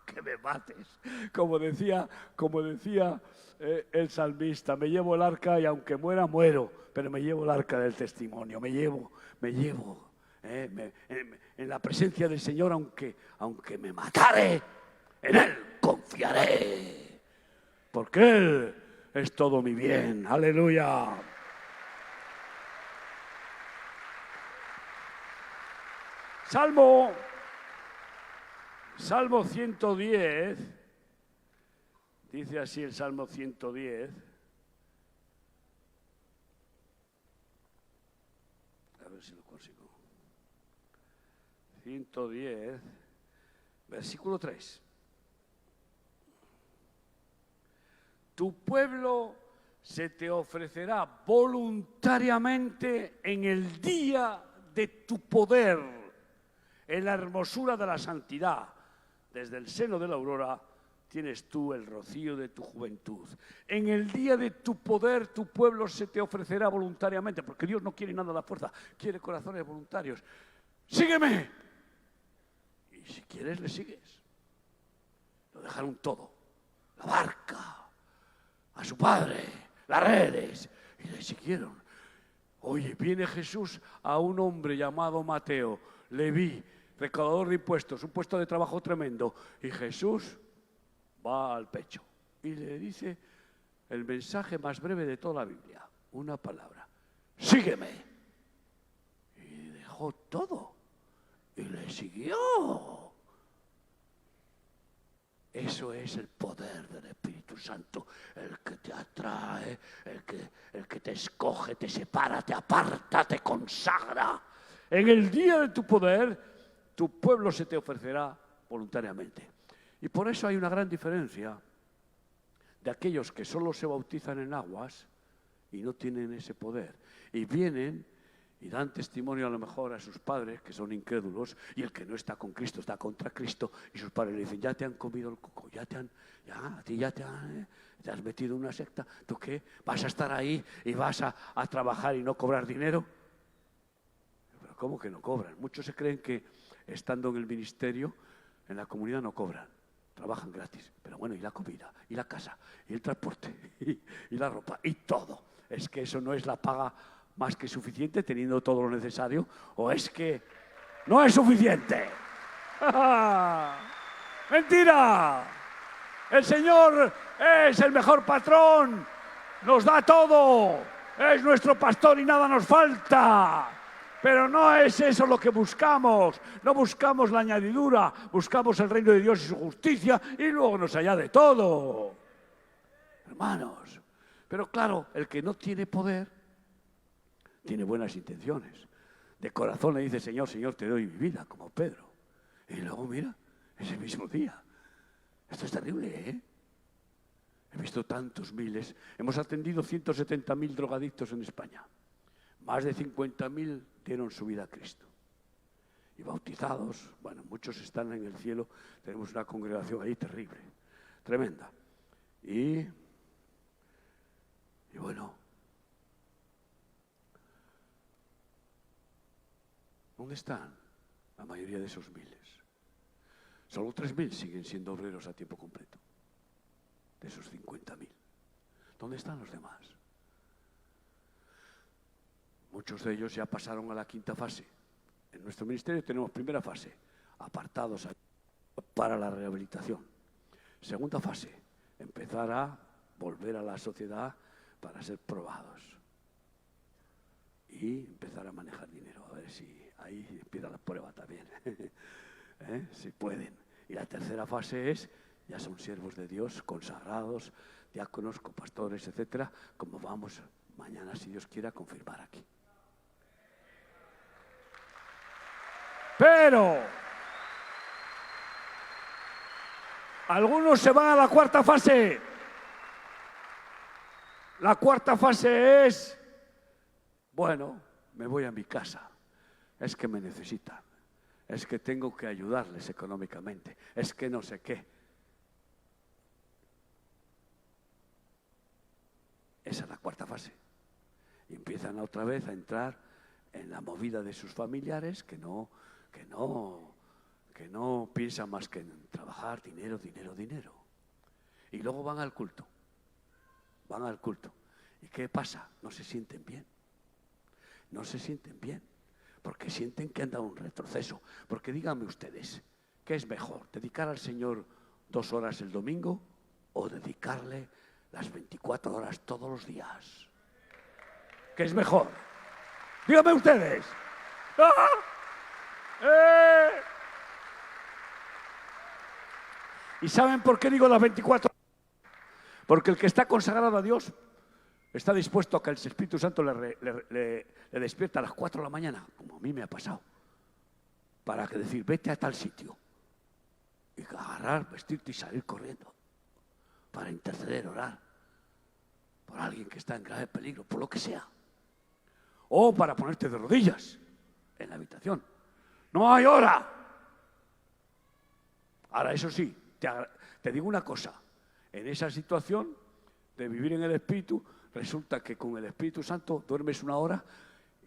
que me mates. Como decía el salmista, me llevo el arca y aunque muera, muero, pero me llevo el arca del testimonio, me llevo en la presencia del Señor, aunque me matare, en Él confiaré, porque Él es todo mi bien. Aleluya. Salmo 110, dice así el Salmo 110. A ver si lo consigo. 110, versículo 3. Tu pueblo se te ofrecerá voluntariamente en el día de tu poder, en la hermosura de la santidad. Desde el seno de la aurora tienes tú el rocío de tu juventud. En el día de tu poder, tu pueblo se te ofrecerá voluntariamente, porque Dios no quiere nada a la fuerza, quiere corazones voluntarios. ¡Sígueme! Y si quieres, le sigues. Lo dejaron todo. La barca, a su padre, las redes, y le siguieron. Oye, viene Jesús a un hombre llamado Mateo, Leví, recaudador de impuestos, un puesto de trabajo tremendo, y Jesús va al pecho y le dice el mensaje más breve de toda la Biblia, una palabra: sígueme. Y dejó todo y le siguió. Eso es el poder del Espíritu Santo, el que te atrae, el que te escoge, te separa, te aparta, te consagra. En el día de tu poder, tu pueblo se te ofrecerá voluntariamente. Y por eso hay una gran diferencia de aquellos que solo se bautizan en aguas y no tienen ese poder. Y vienen y dan testimonio a lo mejor a sus padres, que son incrédulos, y el que no está con Cristo está contra Cristo, y sus padres le dicen, ya te han comido el coco, a ti ya te has metido en una secta, ¿tú qué? ¿Vas a estar ahí y vas a trabajar y no cobrar dinero? Pero ¿cómo que no cobran? Muchos se creen que estando en el ministerio, en la comunidad no cobran, trabajan gratis, pero bueno, y la comida, y la casa, y el transporte, y la ropa, y todo. Es que eso no es la paga más que suficiente teniendo todo lo necesario, o es que no es suficiente. ¡Mentira! El Señor es el mejor patrón, nos da todo, es nuestro pastor y nada nos falta. Pero no es eso lo que buscamos, no buscamos la añadidura, buscamos el reino de Dios y su justicia y luego nos añade todo. Hermanos, pero claro, el que no tiene poder tiene buenas intenciones. De corazón le dice, Señor, Señor, te doy mi vida, como Pedro. Y luego mira, ese mismo día. Esto es terrible, ¿eh? He visto tantos miles. Hemos atendido 170.000 drogadictos en España. Más de 50.000 dieron su vida a Cristo. Y bautizados, bueno, muchos están en el cielo. Tenemos una congregación ahí terrible, tremenda. Y bueno, ¿dónde están la mayoría de esos miles? Solo 3.000 siguen siendo obreros a tiempo completo, de esos 50.000. ¿Dónde están los demás? Muchos de ellos ya pasaron a la quinta fase. En nuestro ministerio tenemos primera fase, apartados para la rehabilitación. Segunda fase, empezar a volver a la sociedad para ser probados. Y empezar a manejar dinero, a ver si ahí empieza la prueba también. Si pueden. Y la tercera fase es, ya son siervos de Dios, consagrados, diáconos, copastores, etcétera, como vamos mañana, si Dios quiera, a confirmar aquí. Pero algunos se van a la cuarta fase. La cuarta fase es, bueno, me voy a mi casa. Es que me necesitan. Es que tengo que ayudarles económicamente. Es que no sé qué. Esa es la cuarta fase. Y empiezan otra vez a entrar en la movida de sus familiares que no piensan más que en trabajar, dinero. Y luego van al culto. ¿Y qué pasa? No se sienten bien. Porque sienten que han dado un retroceso. Porque díganme ustedes, ¿qué es mejor? ¿Dedicar al Señor 2 horas el domingo o dedicarle las 24 horas todos los días? ¿Qué es mejor? Díganme ustedes. ¿Y saben por qué digo las 24 horas? Porque el que está consagrado a Dios está dispuesto a que el Espíritu Santo le despierta a las 4 de la mañana, como a mí me ha pasado, para que decir, vete a tal sitio. Y agarrar, vestirte y salir corriendo. Para interceder, orar. Por alguien que está en grave peligro, por lo que sea. O para ponerte de rodillas en la habitación. No hay hora. Ahora, eso sí, te digo una cosa. En esa situación de vivir en el Espíritu, resulta que con el Espíritu Santo duermes 1 hora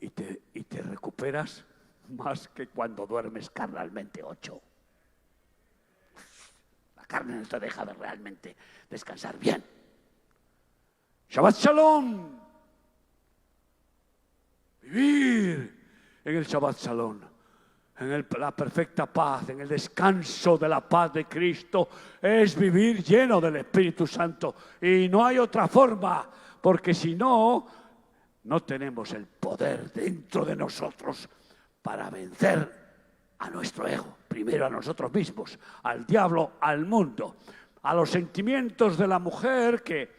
y te recuperas más que cuando duermes carnalmente 8. La carne no te deja de realmente descansar bien. Shabbat Shalom. Vivir en el Shabbat Shalom, en la perfecta paz, en el descanso de la paz de Cristo, es vivir lleno del Espíritu Santo. Y no hay otra forma, porque si no, no tenemos el poder dentro de nosotros para vencer a nuestro ego, primero a nosotros mismos, al diablo, al mundo, a los sentimientos de la mujer que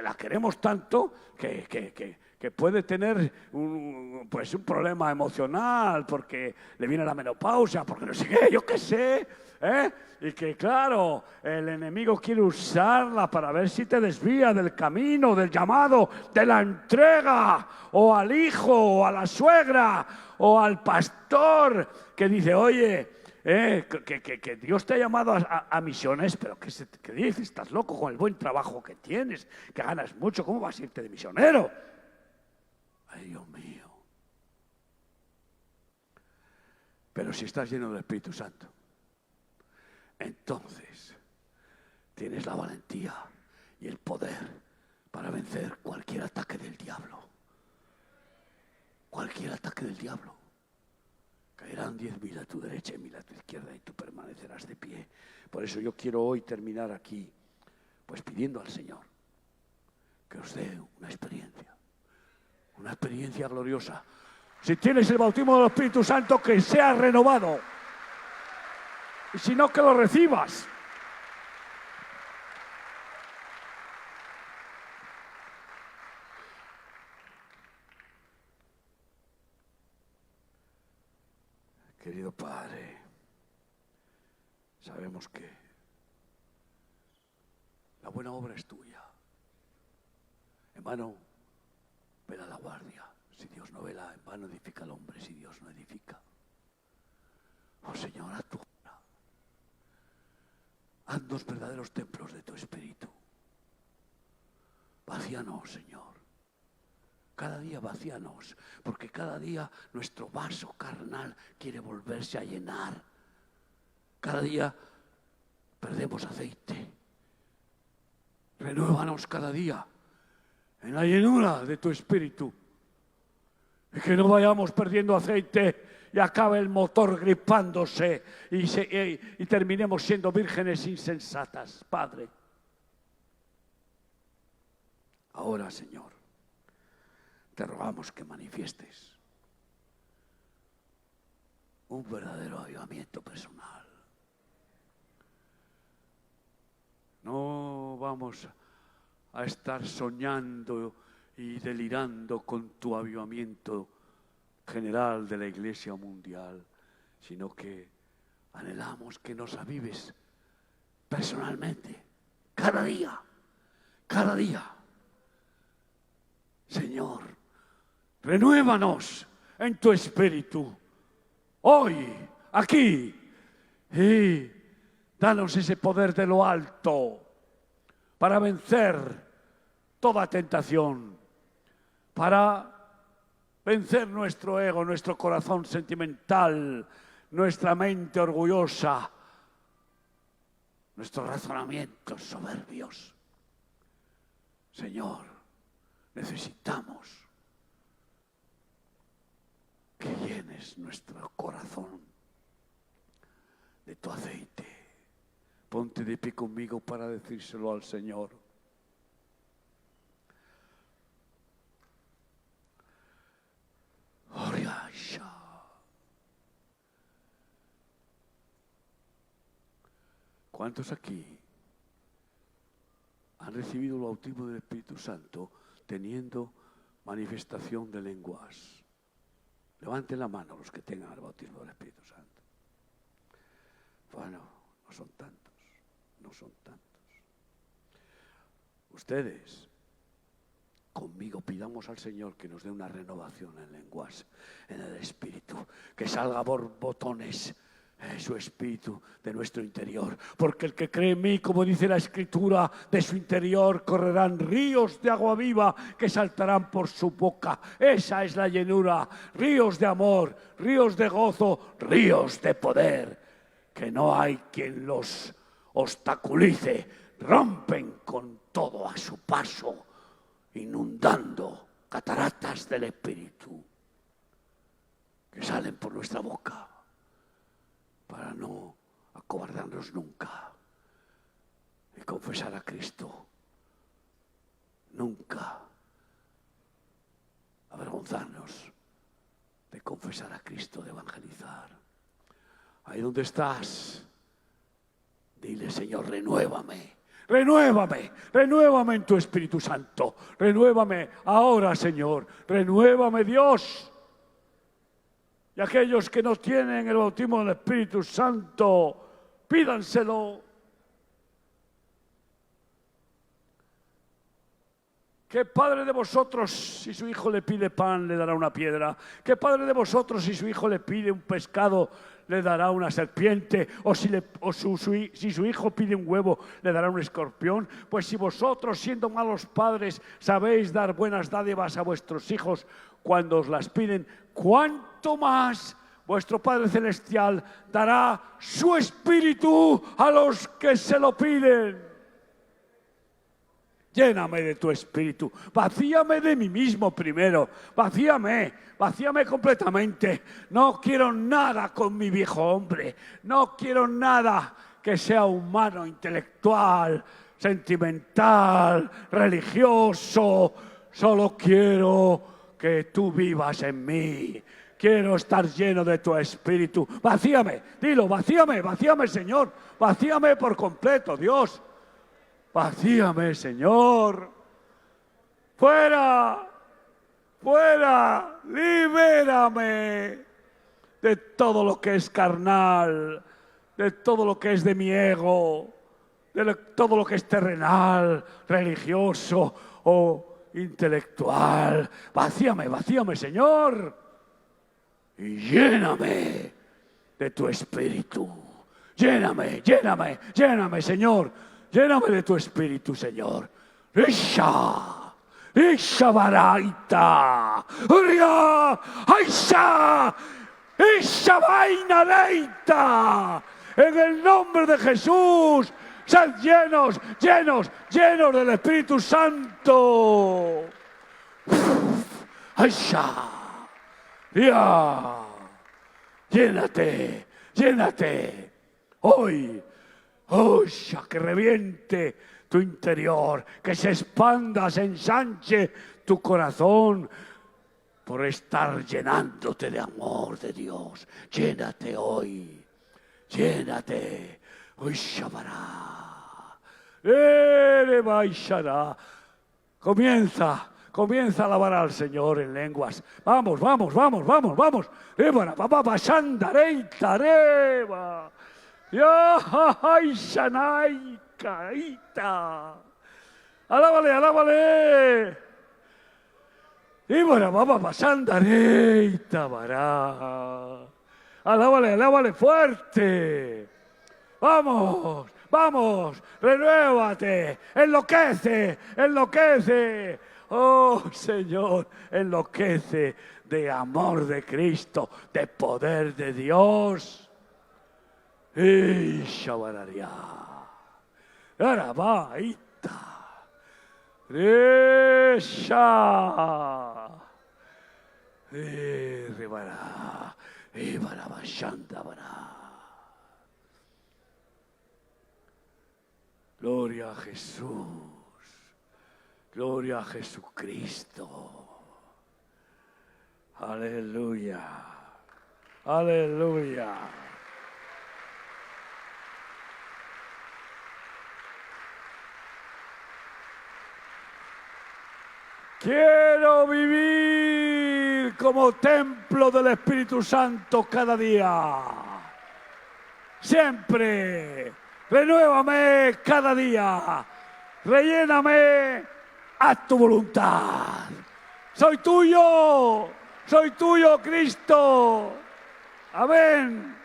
la queremos tanto, que que puede tener un problema emocional porque le viene la menopausia, porque no sé qué, yo qué sé, ¿eh? Y que claro, el enemigo quiere usarla para ver si te desvía del camino, del llamado, de la entrega, o al hijo, o a la suegra, o al pastor que dice, oye, que Dios te ha llamado a misiones, pero ¿qué dices? Estás loco con el buen trabajo que tienes, que ganas mucho, ¿cómo vas a irte de misionero? Ay, Dios mío. Pero si estás lleno del Espíritu Santo, entonces tienes la valentía y el poder para vencer cualquier ataque del diablo. Cualquier ataque del diablo. Caerán 10.000 a tu derecha y 1.000 a tu izquierda y tú permanecerás de pie. Por eso yo quiero hoy terminar aquí, pues pidiendo al Señor que os dé una experiencia gloriosa. Si tienes el bautismo del Espíritu Santo, que sea renovado. Y si no, que lo recibas. Querido Padre, sabemos que la buena obra es tuya. En vano vela la guardia. Si Dios no vela, en vano edifica el hombre, si Dios no edifica. Oh Señor, haz tu obra. Haznos verdaderos templos de tu Espíritu. Vacíanos, Señor. Cada día vacíanos, porque cada día nuestro vaso carnal quiere volverse a llenar. Cada día perdemos aceite. Renuévanos cada día en la llenura de tu Espíritu. Y que no vayamos perdiendo aceite y acabe el motor gripándose y terminemos siendo vírgenes insensatas, Padre. Ahora, Señor, te rogamos que manifiestes un verdadero avivamiento personal. No vamos a estar soñando y delirando con tu avivamiento general de la Iglesia mundial, sino que anhelamos que nos avives personalmente, cada día, cada día. Señor, renuévanos en tu Espíritu, hoy, aquí, y danos ese poder de lo alto para vencer toda tentación, para vencer nuestro ego, nuestro corazón sentimental, nuestra mente orgullosa, nuestros razonamientos soberbios. Señor, necesitamos que llenes nuestro corazón de tu aceite. Ponte de pie conmigo para decírselo al Señor. ¿Cuántos aquí han recibido el bautismo del Espíritu Santo teniendo manifestación de lenguas? Levanten la mano los que tengan el bautismo del Espíritu Santo. Bueno, no son tantos, no son tantos. Ustedes, conmigo, pidamos al Señor que nos dé una renovación en lenguas, en el Espíritu, que salga por botones su Espíritu de nuestro interior, porque el que cree en mí, como dice la Escritura, de su interior correrán ríos de agua viva que saltarán por su boca. Esa es la llenura, ríos de amor, ríos de gozo, ríos de poder, que no hay quien los obstaculice, rompen con todo a su paso, inundando cataratas del Espíritu que salen por nuestra boca, para no acobardarnos nunca y confesar a Cristo. Nunca avergonzarnos de confesar a Cristo, de evangelizar. Ahí donde estás, dile: Señor, renuévame, Renuévame, renuévame en tu Espíritu Santo. Renuévame ahora, Señor. Renuévame, Dios. Y aquellos que no tienen el bautismo del Espíritu Santo, pídanselo. ¿Qué padre de vosotros, si su hijo le pide pan, le dará una piedra? ¿Qué padre de vosotros, si su hijo le pide un pescado, le dará una serpiente? ¿O si su hijo pide un huevo, le dará un escorpión? Pues si vosotros, siendo malos padres, sabéis dar buenas dádivas a vuestros hijos cuando os las piden, ¿cuánto más vuestro Padre Celestial dará su Espíritu a los que se lo piden? Lléname de tu Espíritu, vacíame de mí mismo primero, vacíame completamente. No quiero nada con mi viejo hombre, no quiero nada que sea humano, intelectual, sentimental, religioso. Solo quiero que tú vivas en mí. Quiero estar lleno de tu Espíritu. Vacíame, dilo, vacíame, Señor, vacíame por completo, Dios. Vacíame, Señor. Fuera, libérame de todo lo que es carnal, de todo lo que es de mi ego, de todo lo que es terrenal, religioso o intelectual. Vacíame, Señor. Y lléname de tu Espíritu. Lléname, Señor. Lléname de tu Espíritu, Señor. Isha Baraita. Uria. Aisha. Isha Vaina Leita. En el nombre de Jesús, sed llenos del Espíritu Santo. Aisha. Ya. Llénate. Hoy. Que reviente tu interior, que se expanda, se ensanche tu corazón por estar llenándote de amor de Dios. Llénate hoy, hoy Shabará, Shabará. Comienza a alabar al Señor en lenguas. Vamos. Ébara, papá, Sandareita, Reba. Shanai, Caita. Alábale. Y bueno, vamos pasando, Areita, Bará. Alábale fuerte. Vamos, renuévate, enloquece. Oh, Señor, enloquece de amor de Cristo, de poder de Dios. Shabararia. Arabaita. Resha. Ribara. Ibarabashandabara. Gloria a Jesús. Gloria a Jesucristo. Aleluya. Quiero vivir como templo del Espíritu Santo cada día. Siempre. Renuévame cada día. Relléname a tu voluntad. Soy tuyo, Cristo. Amén.